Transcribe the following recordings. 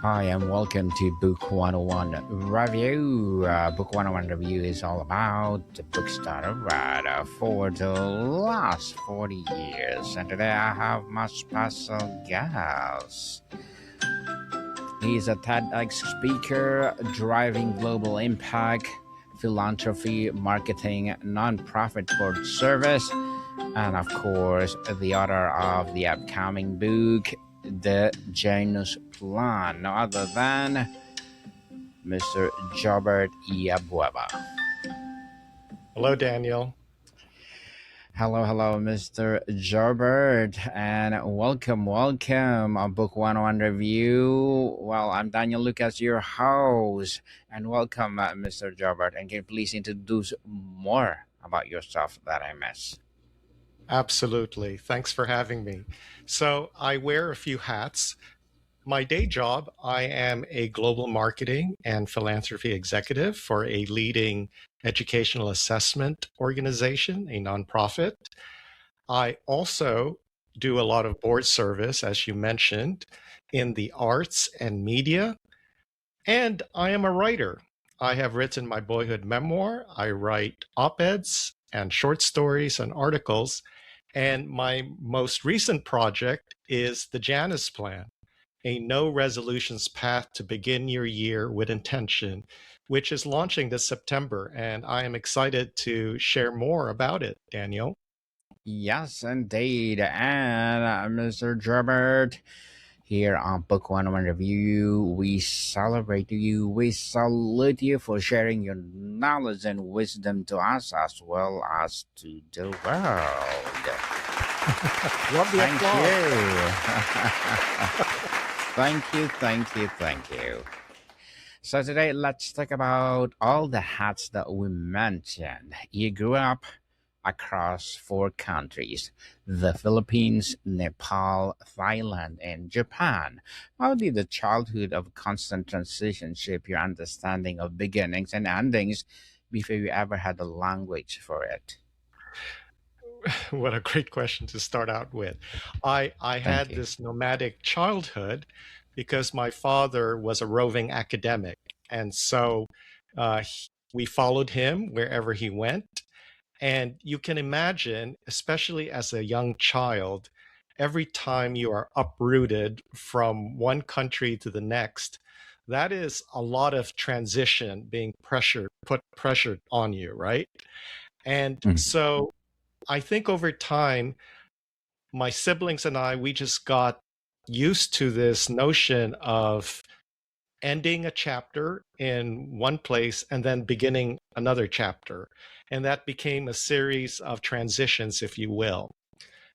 Hi, and welcome to Book 101 Review. Book 101 Review is all about the books that I've read for the last 40 years. And today I have my special guest. He's a TEDx speaker, driving global impact, philanthropy, marketing, nonprofit board service, and of course, the author of the upcoming book, The Janus Plan, no other than Mr. Jobert E. Abueva. Hello, Daniel. Hello, Mr. Jobert, and welcome on Book 101 Review. Well, I'm Daniel Lucas, your host, and welcome, Mr. Jobert. And can you please introduce more about yourself that I missed? Absolutely. Thanks for having me. So I wear a few hats. My day job, I am a global marketing and philanthropy executive for a leading educational assessment organization, a nonprofit. I also do a lot of board service, as you mentioned, in the arts and media. And I am a writer. I have written my boyhood memoir. I write op-eds and short stories and articles. And my most recent project is the Janus Plan, a no resolutions path to begin your year with intention, which is launching this September. And I am excited to share more about it, Daniel. Yes, indeed. And Mr. Jobert, here on Book 101 Review, we celebrate you, we salute you for sharing your knowledge and wisdom to us as well as to the world. Love the Thank applause. you. Thank you. So today, let's talk about all the hats that we mentioned. You grew up across 4 countries: the Philippines, Nepal, Thailand, and Japan. How did the childhood of constant transition shape your understanding of beginnings and endings before you ever had a language for it? What a great question to start out with. I Thank had you. this nomadic childhood because my father was a roving academic. And so we followed him wherever he went. And you can imagine, especially as a young child, every time you are uprooted from one country to the next, that is a lot of transition being put pressured on you, right? And Mhm. so I think over time, my siblings and I, we just got used to this notion of ending a chapter in one place and then beginning another chapter. And that became a series of transitions, if you will.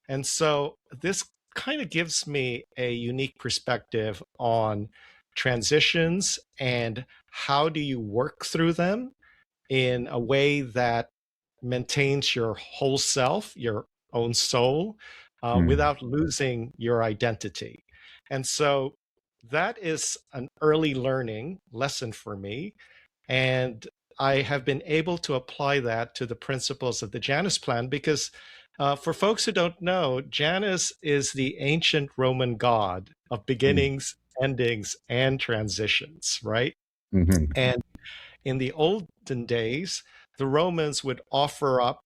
And so this kind of gives me a unique perspective on transitions and how do you work through them in a way that maintains your whole self, your own soul, Mm. without losing your identity. And so that is an early learning lesson for me. And I have been able to apply that to the principles of the Janus Plan because for folks who don't know, Janus is the ancient Roman god of Mm. beginnings, endings, and transitions, right? Mhm. And in the olden days, the Romans would offer up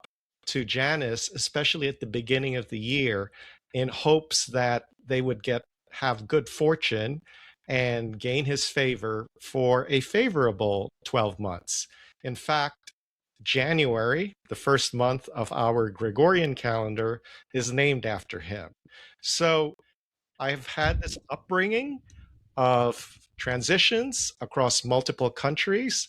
to Janus, especially at the beginning of the year, in hopes that they would have good fortune and gain his favor for a favorable 12 months. In fact, January, the first month of our Gregorian calendar, is named after him. So I've had this upbringing of transitions across multiple countries.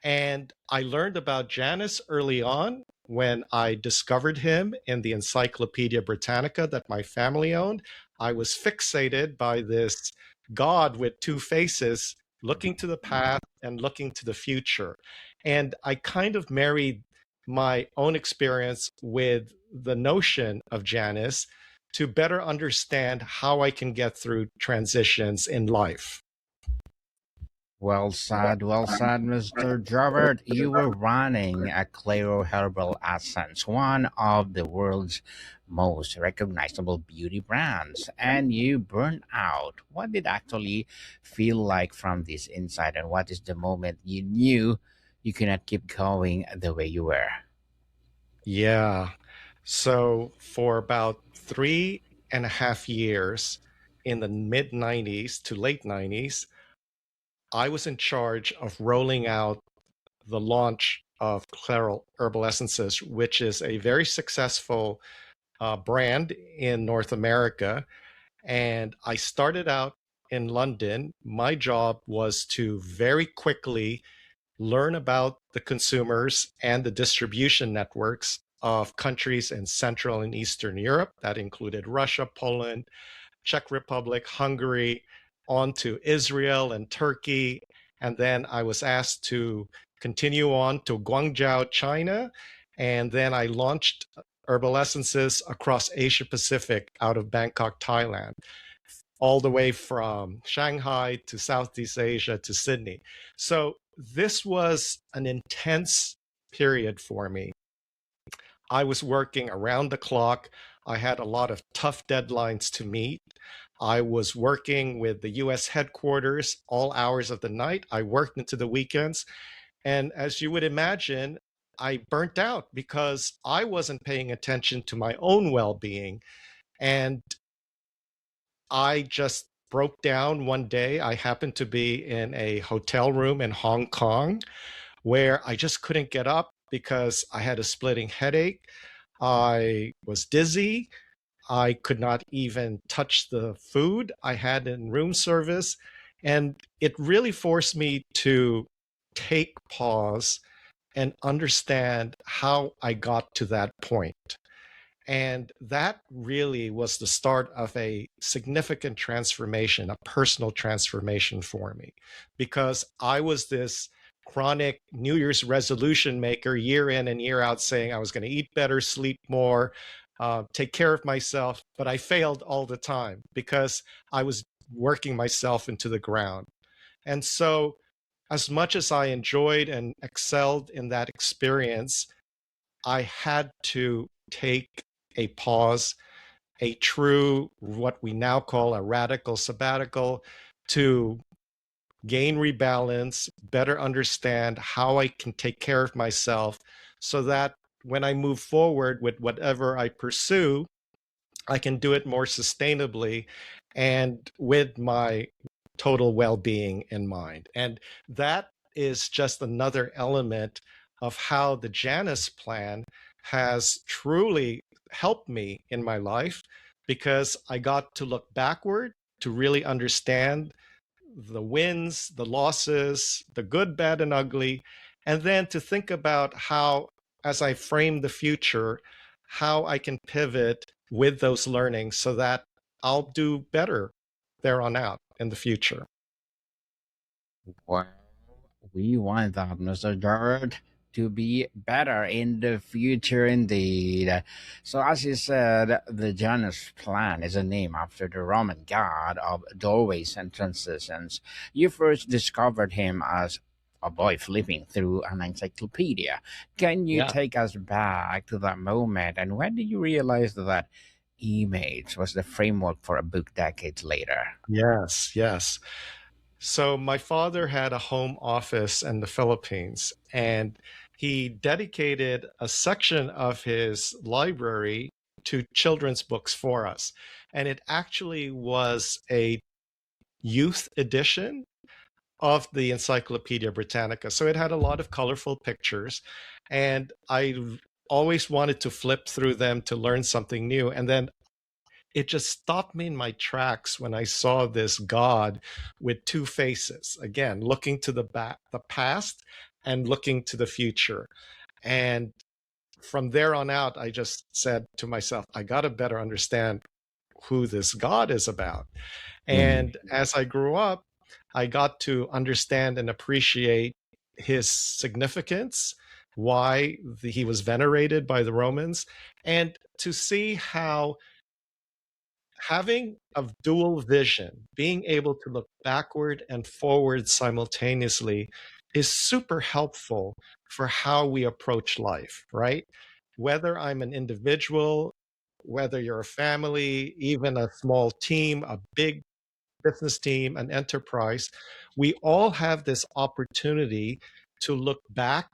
And I learned about Janus early on when I discovered him in the Encyclopedia Britannica that my family owned. I was fixated by this god with 2 faces, looking to the past and looking to the future. And I kind of married my own experience with the notion of Janus to better understand how I can get through transitions in life. Well said, Mr. Jobert. You were running a Clairol Herbal Essence, one of the world's most recognizable beauty brands, and you burn out. What did actually feel like from this insight, and what is the moment you knew you cannot keep going the way you were? Yeah. So for about 3.5 years in the mid 90s to late 90s, I was in charge of rolling out the launch of Clairol Herbal Essences, which is a very successful brand in North America. And I started out in London. My job was to very quickly learn about the consumers and the distribution networks of countries in Central and Eastern Europe. That included Russia, Poland, Czech Republic, Hungary, on to Israel and Turkey. And then I was asked to continue on to Guangzhou, China. And then I launched Herbal Essences across Asia Pacific out of Bangkok, Thailand, all the way from Shanghai to Southeast Asia to Sydney. So this was an intense period for me. I was working around the clock. I had a lot of tough deadlines to meet. I was working with the US headquarters all hours of the night. I worked into the weekends. And as you would imagine, I burnt out because I wasn't paying attention to my own well being. And I just broke down one day. I happened to be in a hotel room in Hong Kong where I just couldn't get up because I had a splitting headache. I was dizzy. I could not even touch the food I had in room service. And it really forced me to take pause and understand how I got to that point. And that really was the start of a significant transformation, a personal transformation for me, because I was this chronic New Year's resolution maker year in and year out saying I was going to eat better, sleep more, take care of myself. But I failed all the time because I was working myself into the ground. And so, as much as I enjoyed and excelled in that experience, I had to take a pause, a true, what we now call a radical sabbatical, to gain rebalance, better understand how I can take care of myself so that when I move forward with whatever I pursue, I can do it more sustainably and with my total well being in mind. And that is just another element of how the Janus Plan has truly helped me in my life because I got to look backward to really understand the wins, the losses, the good, bad, and ugly, and then to think about how, as I frame the future, how I can pivot with those learnings so that I'll do better there on out in the future. Well, we want that, Mr. Jared, to be better in the future indeed. So, as you said, the Janus Plan is a name after the Roman god of doorways and transitions. You first discovered him as a boy flipping through an encyclopedia. Can you Yeah. take us back to that moment, and when did you realize that image was the framework for a book decades later? Yes, yes. So my father had a home office in the Philippines, and he dedicated a section of his library to children's books for us. And it actually was a youth edition of the Encyclopedia Britannica. So it had a lot of colorful pictures, and I always wanted to flip through them to learn something new. And then it just stopped me in my tracks when I saw this God with two faces, again, looking to the past and looking to the future. And from there on out, I just said to myself, I got to better understand who this God is about. Mm. And as I grew up, I got to understand and appreciate his significance, why he was venerated by the Romans, and to see how having a dual vision, being able to look backward and forward simultaneously is super helpful for how we approach life, right? Whether I'm an individual whether you're a family, even a small team, a big business team, an enterprise, we all have this opportunity to look back,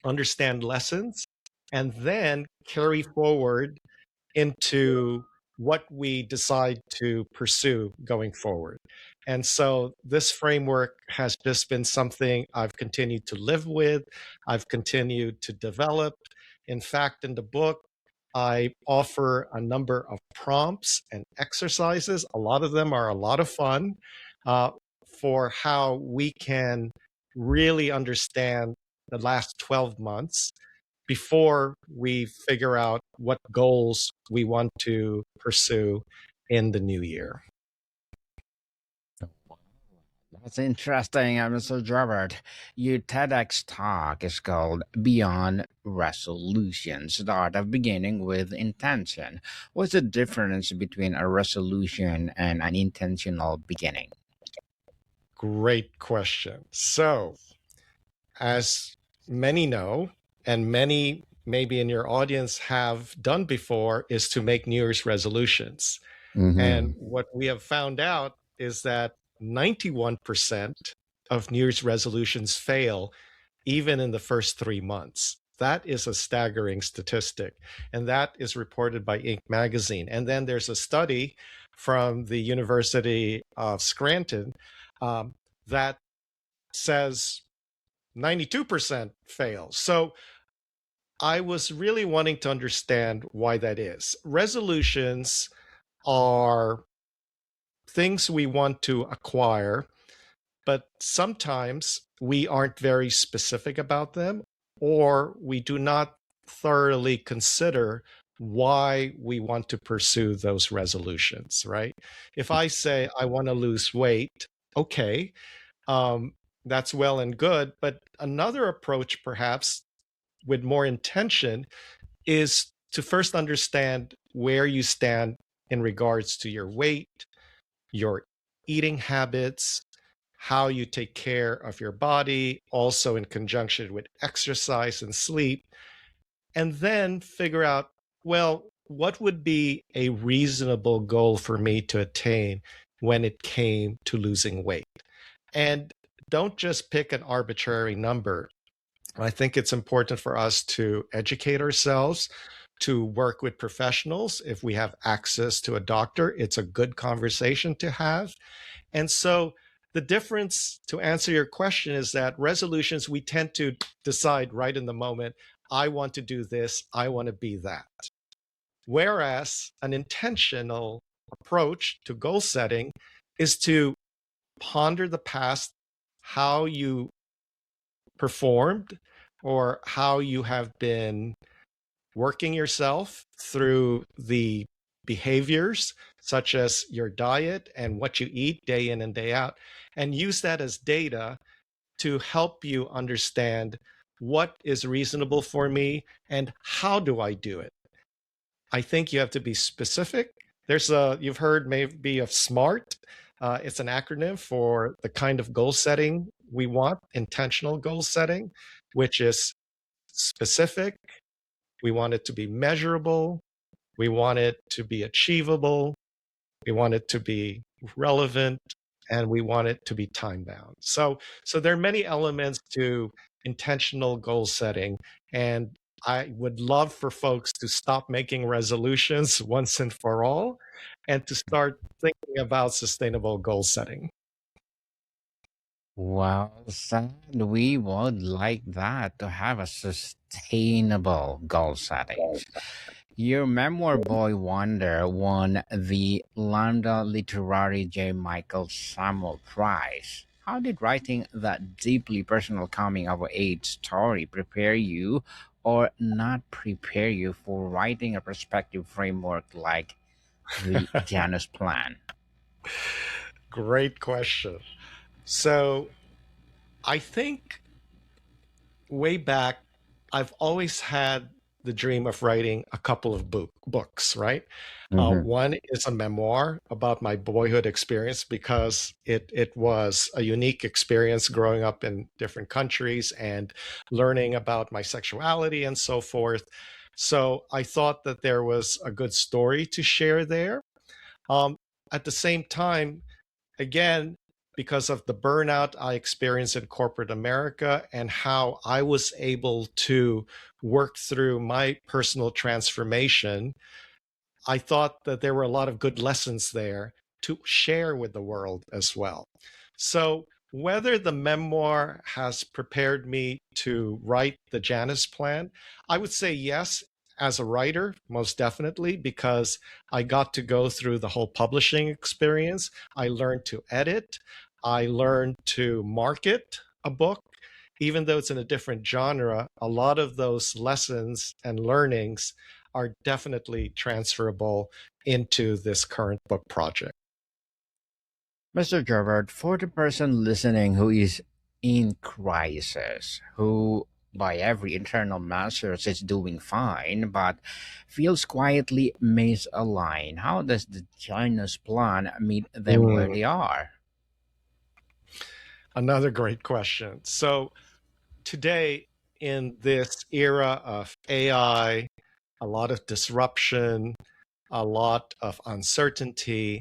understand lessons, and then carry forward into what we decide to pursue going forward. And so this framework has just been something I've continued to live with, I've continued to develop. In fact, in the book, I offer a number of prompts and exercises. A lot of them are a lot of fun for how we can really understand the last 12 months before we figure out what goals we want to pursue in the new year. That's interesting, Mr. Jobert. Your TEDx talk is called Beyond Resolutions, the art of beginning with intention. What's the difference between a resolution and an intentional beginning? Great question. So, as many know, and many maybe in your audience have done before, is to make New Year's resolutions. And what we have found out is that 91% of New Year's resolutions fail even in the first 3 months. That is a staggering statistic. And that is reported by Inc. magazine. And then there's a study from the University of Scranton that says 92% fail. So I was really wanting to understand why that is. Resolutions are things we want to acquire, but sometimes we aren't very specific about them, or we do not thoroughly consider why we want to pursue those resolutions, right? If I say I want to lose weight, okay, that's well and good, but another approach perhaps with more intention is to first understand where you stand in regards to your weight, your eating habits, how you take care of your body, also in conjunction with exercise and sleep, and then figure out, well, what would be a reasonable goal for me to attain when it came to losing weight? And don't just pick an arbitrary number. I think it's important for us to educate ourselves, to work with professionals. If we have access to a doctor, it's a good conversation to have. And so the difference, to answer your question, is that resolutions, we tend to decide right in the moment, I want to do this, I want to be that. Whereas an intentional approach to goal setting is to ponder the past, how you performed or how you have been working yourself through the behaviors such as your diet and what you eat day in and day out, and use that as data to help you understand what is reasonable for me and how do I do it. I think you have to be specific. You've heard maybe of SMART. It's an acronym for the kind of goal setting we want, intentional goal setting, which is specific. We want it to be measurable. We want it to be achievable. We want it to be relevant, and we want it to be time bound. So there are many elements to intentional goal setting, and I would love for folks to stop making resolutions once and for all and to start thinking about sustainable goal setting. Well said. We would like that to have a sustainable goal setting. Your memoir, Boy Wonder, won the Lambda Literary J. Michael Samuel Prize. How did writing that deeply personal coming of age story prepare you or not prepare you for writing a perspective framework like the Janus Plan? Great question. So I think way back, I've always had the dream of writing a couple of books, right? One is a memoir about my boyhood experience because it was a unique experience growing up in different countries and learning about my sexuality and so forth. So I thought that there was a good story to share there. At the same time, again, because of the burnout I experienced in corporate America and how I was able to work through my personal transformation, I thought that there were a lot of good lessons there to share with the world as well. So whether the memoir has prepared me to write the Janus Plan, I would say yes, as a writer, most definitely, because I got to go through the whole publishing experience. I learned to edit. I learned to market a book. Even though it's in a different genre, a lot of those lessons and learnings are definitely transferable into this current book project. Mr. Jobert, for the person listening who is in crisis, who by every internal measures is doing fine, but feels quietly misaligned, how does the Janus Plan meet them where they are? Another great question. So today, in this era of AI, a lot of disruption, a lot of uncertainty,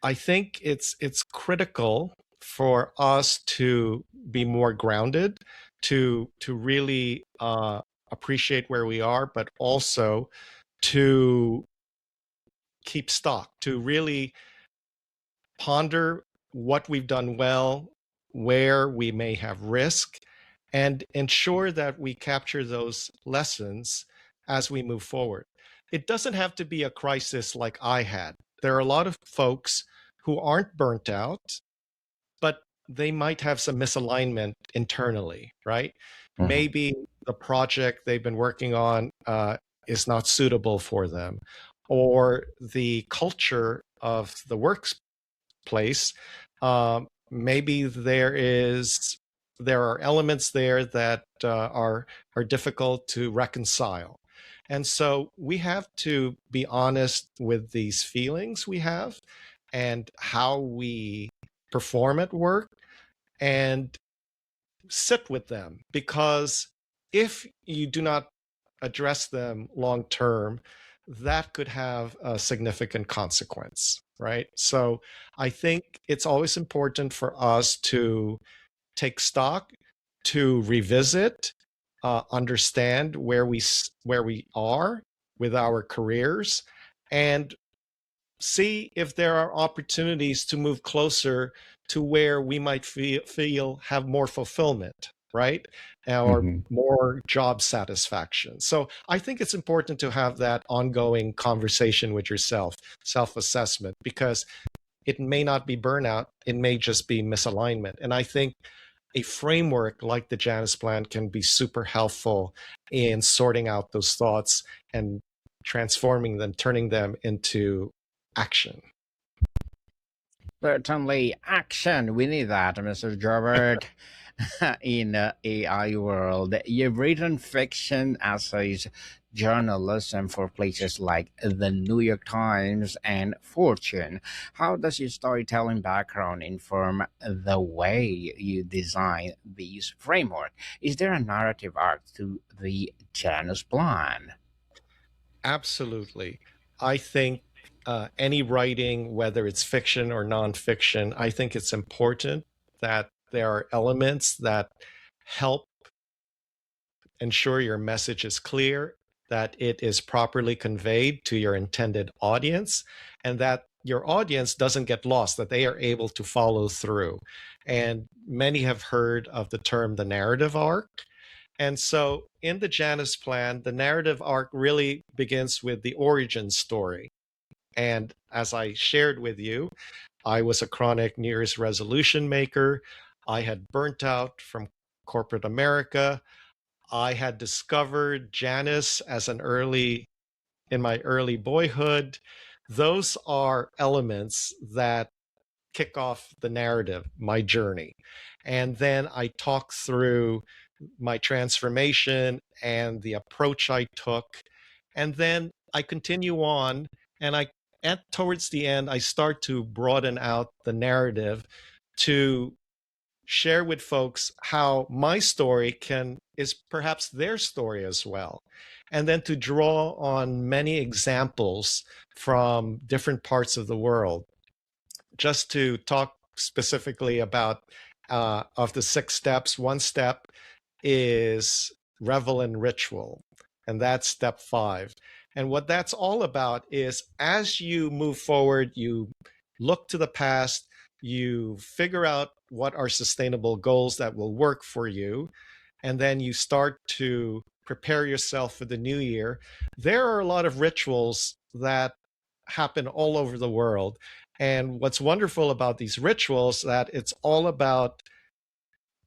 I think it's critical for us to be more grounded, to really appreciate where we are, but also to keep stock, to really ponder what we've done well, where we may have risk, and ensure that we capture those lessons as we move forward. It doesn't have to be a crisis like I had. There are a lot of folks who aren't burnt out, but they might have some misalignment internally, right? Mhm. Maybe the project they've been working on is not suitable for them, or the culture of the workplace. Maybe there are elements there that are difficult to reconcile. And so we have to be honest with these feelings we have and how we perform at work and sit with them, because if you do not address them long term, that could have a significant consequence, right? So I think it's always important for us to take stock, to revisit, understand where we are with our careers, and see if there are opportunities to move closer to where we might feel have more fulfillment, right? Or Mhm. more job satisfaction. So I think it's important to have that ongoing conversation with yourself, self-assessment, because it may not be burnout, it may just be misalignment. And I think a framework like the Janus Plan can be super helpful in sorting out those thoughts and transforming them, turning them into action. Certainly, action. We need that, Mr. Jobert. In the AI world, you've written fiction, essays, journalism for places like the New York Times and Fortune. How does your storytelling background inform the way you design these framework? Is there a narrative arc to the Janus Plan? Absolutely. I think any writing, whether it's fiction or nonfiction, I think it's important that there are elements that help ensure your message is clear, that it is properly conveyed to your intended audience, and that your audience doesn't get lost, that they are able to follow through. And many have heard of the term the narrative arc. And so in the Janus Plan, the narrative arc really begins with the origin story. And as I shared with you, I was a chronic New Year's resolution maker. I had burnt out from corporate America. I had discovered Janus in my early boyhood. Those are elements that kick off the narrative, my journey. And then I talk through my transformation and the approach I took. And then I continue on, and towards the end, I start to broaden out the narrative to share with folks how my story is perhaps their story as well. And then to draw on many examples from different parts of the world. Just to talk specifically about of the 6 steps, one step is revel in ritual, and that's step 5. And what that's all about is as you move forward, you look to the past, you figure out what are sustainable goals that will work for you, and then you start to prepare yourself for the new year. There are a lot of rituals that happen all over the world. And what's wonderful about these rituals that it's all about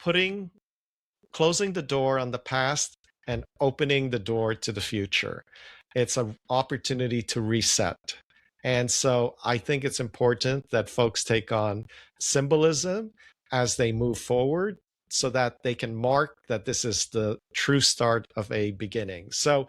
closing the door on the past and opening the door to the future. It's an opportunity to reset. And so I think it's important that folks take on symbolism as they move forward so that they can mark that this is the true start of a beginning. So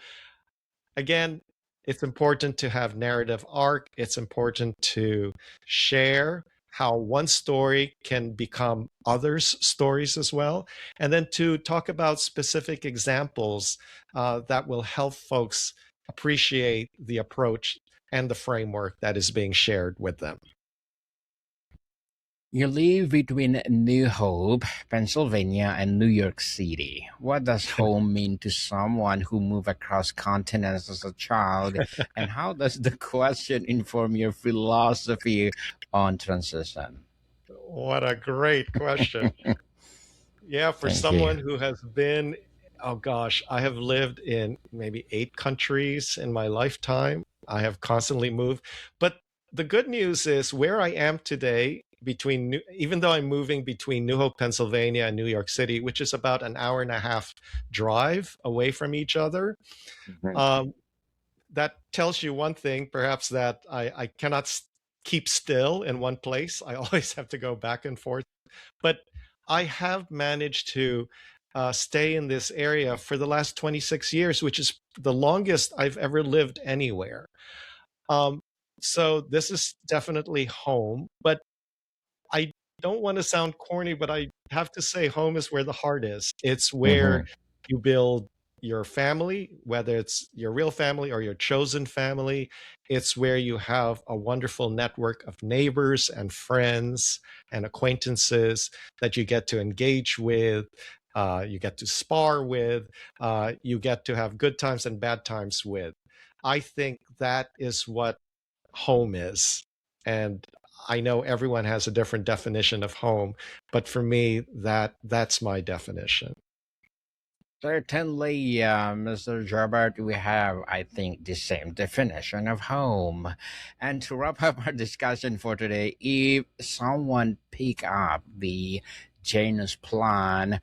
again, it's important to have narrative arc. It's important to share how one story can become others' stories as well. And then to talk about specific examples that will help folks appreciate the approach and the framework that is being shared with them. You live between New Hope, Pennsylvania, and New York City. What does home mean to someone who moved across continents as a child? And how does the question inform your philosophy on transition? What a great question. Yeah, for Thank someone you. who has been, oh gosh, I have lived in maybe 8 countries in my lifetime. I have constantly moved. But the good news is where I am today, even though I'm moving between New Hope, Pennsylvania and New York City, which is about an hour and a half drive away from each other, Mhm. that tells you one thing, perhaps that I cannot keep still in one place. I always have to go back and forth. But I have managed to stay in this area for the last 26 years, which is the longest I've ever lived anywhere. Um, so this is definitely home, but I don't want to sound corny, but I have to say home is where the heart is. It's where Mhm. you build your family, whether it's your real family or your chosen family. It's where you have a wonderful network of neighbors and friends and acquaintances that you get to engage with, you get to spar with, you get to have good times and bad times with. I think that is what home is. And I know everyone has a different definition of home, but for me, that's my definition. Certainly, Mr. Jobert, we have, I think, the same definition of home. And to wrap up our discussion for today, if someone pick up the Janus Plan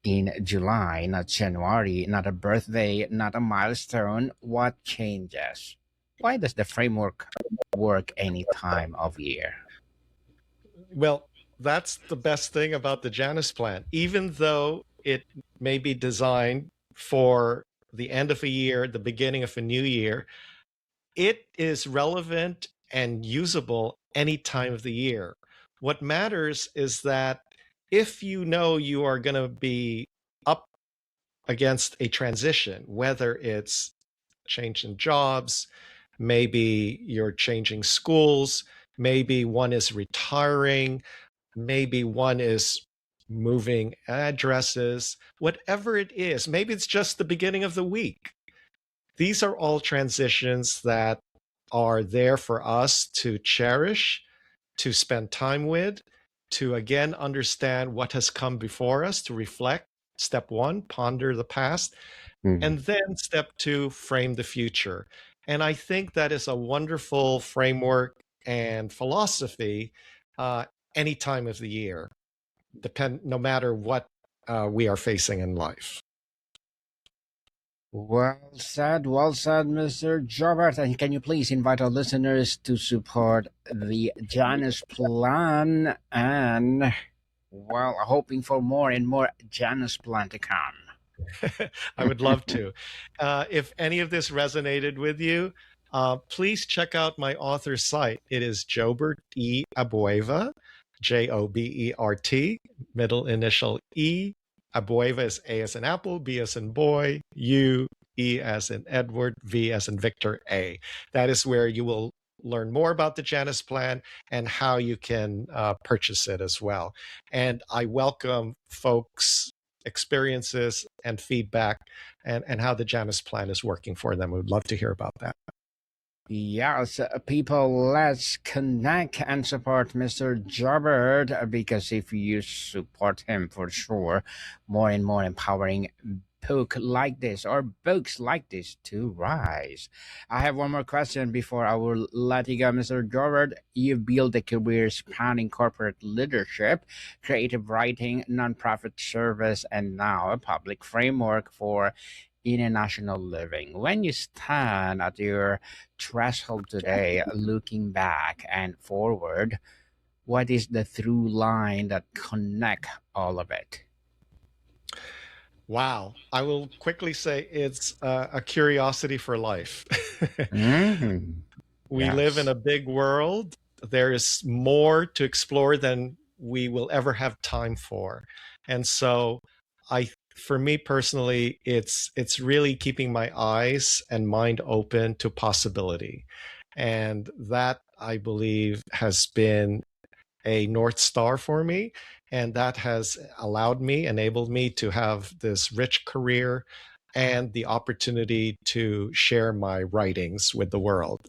in July, not January, not a birthday, not a milestone, what changes? Why does the framework work any time of year? Well, that's the best thing about the Janus Plan. Even though it may be designed for the end of a year, the beginning of a new year, it is relevant and usable any time of the year. What matters is that if you know you are going to be up against a transition, whether it's change in jobs, maybe you're changing schools, maybe one is retiring, maybe one is moving addresses, whatever it is, maybe it's just the beginning of the week. These are all transitions that are there for us to cherish, to spend time with, to again understand what has come before us, to reflect. Step 1, ponder the past. Mhm. And then step 2, frame the future. And I think that is a wonderful framework and philosophy any time of the year, no matter what we are facing in life. Well said, Mr. Jobert. And can you please invite our listeners to support the Janus Plan and, well, hoping for more and more Janus Plan to come? I would love to. If any of this resonated with you, please check out my author site. It is Jobert E. Abueva, Jobert, middle initial E. Abueva is A as in apple, B as in boy, U, E as in Edward, V as in Victor, A. That is where you will learn more about the Janus Plan and how you can purchase it as well. And I welcome folks' experiences and feedback and how the Janus Plan is working for them. We would love to hear about that. Yes, people, let's connect and support Mr. Jobert, because if you support him, for sure, more and more empowering book like this or books like this to rise. I have one more question before I will let you go, Mr. Jobert. You've built a career spanning corporate leadership, creative writing, nonprofit service, and now a public framework for international living. When you stand at your threshold today, looking back and forward, what is the through line that connect all of it? Wow. I will quickly say it's a curiosity for life. We live in a big world. There is more to explore than we will ever have time for. And so for me personally, it's really keeping my eyes and mind open to possibility. And that, I believe, has been a North Star for me. And that has enabled me to have this rich career and the opportunity to share my writings with the world.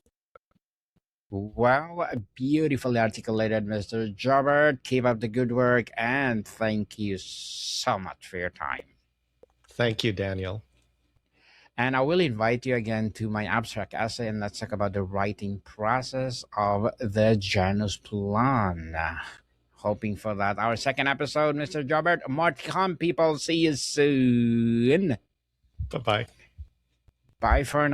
Well, beautifully articulated, Mr. Jobert. Keep up the good work, and thank you so much for your time. Thank you, Daniel. And I will invite you again to my abstract essay, and let's talk about the writing process of the Janus Plan. Hoping for that. Our second episode, Mr. Jobert. More to come, people. See you soon. Bye-bye. Bye for now.